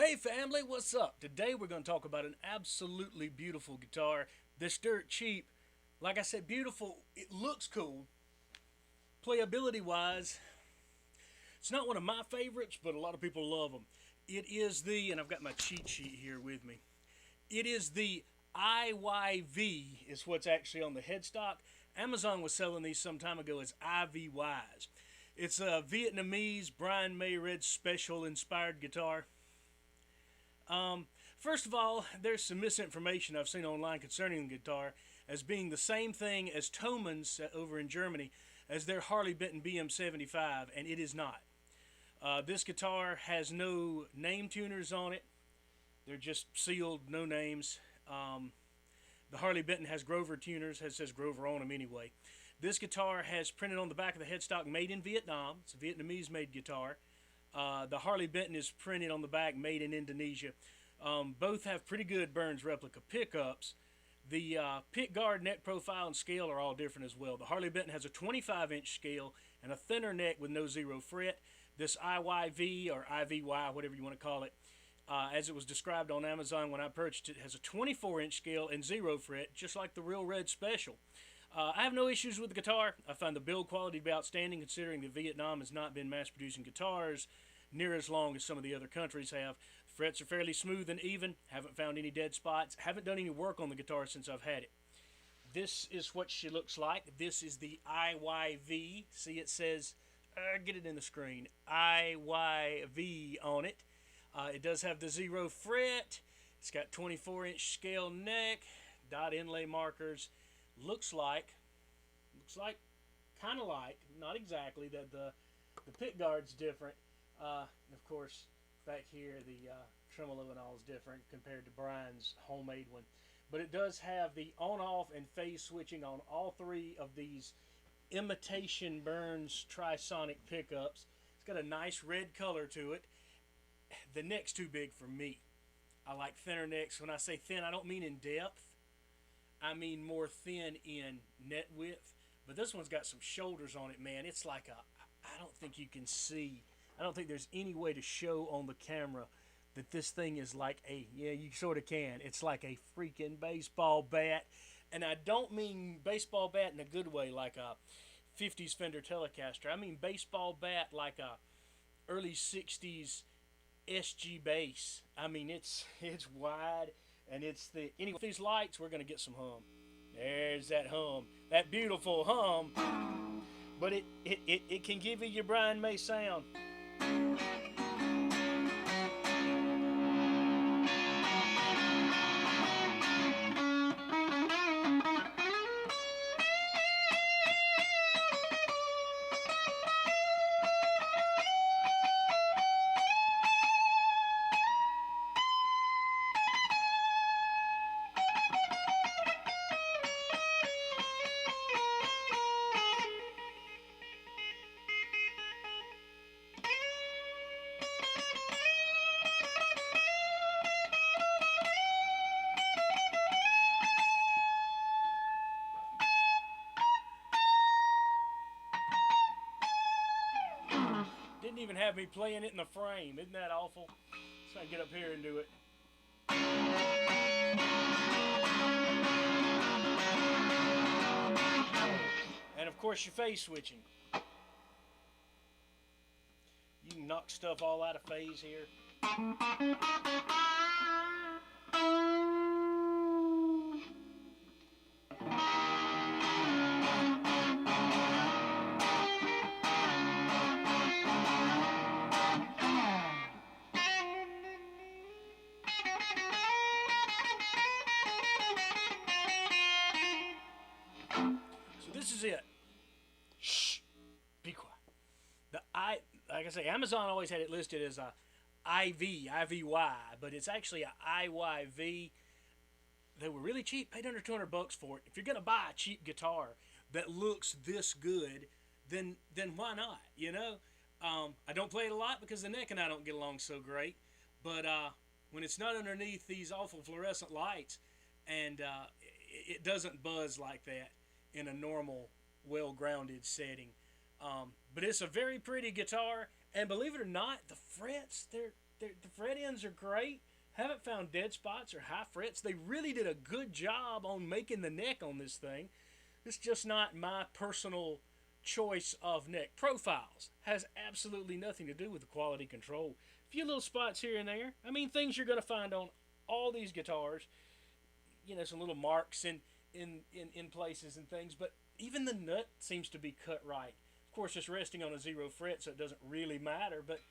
Hey family, what's up? Today we're going to talk about an absolutely beautiful guitar that's dirt cheap. Like I said, beautiful. It looks cool. Playability wise, it's not one of my favorites, but a lot of people love them. It is and I've got my cheat sheet here with me. It is the IYV, is what's actually on the headstock. Amazon was selling these some time ago as IVYs. It's a Vietnamese Brian May Red Special inspired guitar. First of all, there's some misinformation I've seen online concerning the guitar as being the same thing as Thoman's over in Germany as their Harley Benton BM-75, and it is not. This guitar has no name tuners on it. They're just sealed, no names. The Harley Benton has Grover tuners, it says Grover on them anyway. This guitar has printed on the back of the headstock, made in Vietnam. It's a Vietnamese-made guitar. The Harley Benton is printed on the back, made in Indonesia. Both have pretty good Burns replica pickups. The pick guard, neck profile, and scale are all different as well. The Harley Benton has a 25-inch scale and a thinner neck with no zero fret. This IYV, or IVY, whatever you want to call it, as it was described on Amazon when I purchased it, has a 24-inch scale and zero fret, just like the Real Red Special. I have no issues with the guitar. I find the build quality to be outstanding, considering that Vietnam has not been mass-producing guitars near as long as some of the other countries have. The frets are fairly smooth and even. Haven't found any dead spots. Haven't done any work on the guitar since I've had it. This is what she looks like. This is the IYV. See, it says, get it in the screen, IYV on it. It does have the zero fret. It's got 24-inch scale neck, dot inlay markers. Looks like, kind of like, not exactly, that the pick guard's different. And of course, back here, the tremolo and all is different compared to Brian's homemade one. But it does have the on-off and phase switching on all three of these imitation Burns trisonic pickups. It's got a nice red color to it. The neck's too big for me. I like thinner necks. When I say thin, I don't mean in depth. I mean more thin in net width. But this one's got some shoulders on it, man. It's like I don't think you can see. I don't think there's any way to show on the camera that this thing is like yeah, you sort of can. It's like a freaking baseball bat. And I don't mean baseball bat in a good way, like a 50s Fender Telecaster. I mean baseball bat like a early 60s SG bass. I mean, it's wide, and it's anyway, with these lights, we're going to get some hum. There's that hum. That beautiful hum. But it can give you your Brian May sound. Didn't even have me playing it in the frame. Isn't that awful? So I can get up here and do it. And of course your phase switching. You can knock stuff all out of phase here. This is it. Shh. Be quiet. Like I say, Amazon always had it listed as a IVY, but it's actually a IYV. They were really cheap. Paid under $200 for it. If you're gonna buy a cheap guitar that looks this good, then why not? You know, I don't play it a lot because the neck and I don't get along so great. But when it's not underneath these awful fluorescent lights, and it doesn't buzz like that in a normal, well-grounded setting. But it's a very pretty guitar, and believe it or not, the frets, The fret ends are great. Haven't found dead spots or high frets. They really did a good job on making the neck on this thing. It's just not my personal choice of neck. Profiles has absolutely nothing to do with the quality control. A few little spots here and there. I mean, things you're going to find on all these guitars. You know, some little marks in places and things. But even the nut seems to be cut right. Of course, it's resting on a 0 fret, so it doesn't really matter. But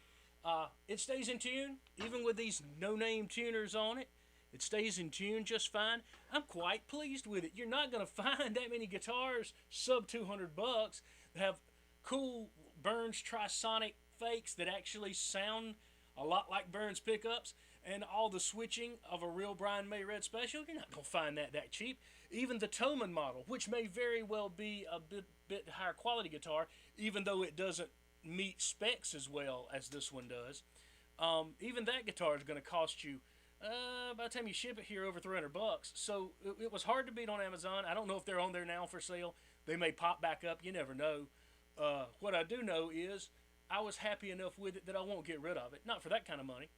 it stays in tune, even with these no-name tuners on it. It stays in tune just fine. I'm quite pleased with it. You're not going to find that many guitars sub $200 that have cool Burns Trisonic fakes that actually sound a lot like Burns pickups and all the switching of a real Brian May Red Special. You're not going to find that cheap. Even the Thomann model, which may very well be a bit higher quality guitar, even though it doesn't meet specs as well as this one does. Even that guitar is going to cost you by the time you ship it here over $300. So it was hard to beat on Amazon. I don't know if they're on there now for sale. They may pop back up. You never know. What I do know is I was happy enough with it that I won't get rid of it. Not for that kind of money.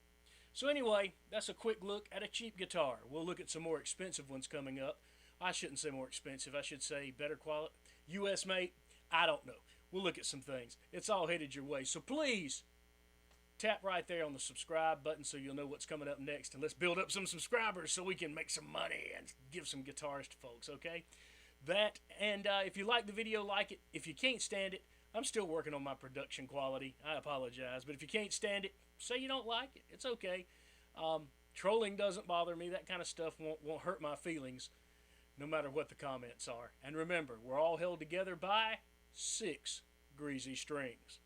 So anyway, that's a quick look at a cheap guitar. We'll look at some more expensive ones coming up. I shouldn't say more expensive. I should say better quality. U.S. made? I don't know. We'll look at some things. It's all headed your way. So please tap right there on the subscribe button so you'll know what's coming up next. And let's build up some subscribers so we can make some money and give some guitars to folks, okay? That, and if you like the video, like it. If you can't stand it, I'm still working on my production quality. I apologize. But if you can't stand it, say you don't like it. It's okay. Trolling doesn't bother me. That kind of stuff won't hurt my feelings, no matter what the comments are. And remember, we're all held together by 6 greasy strings.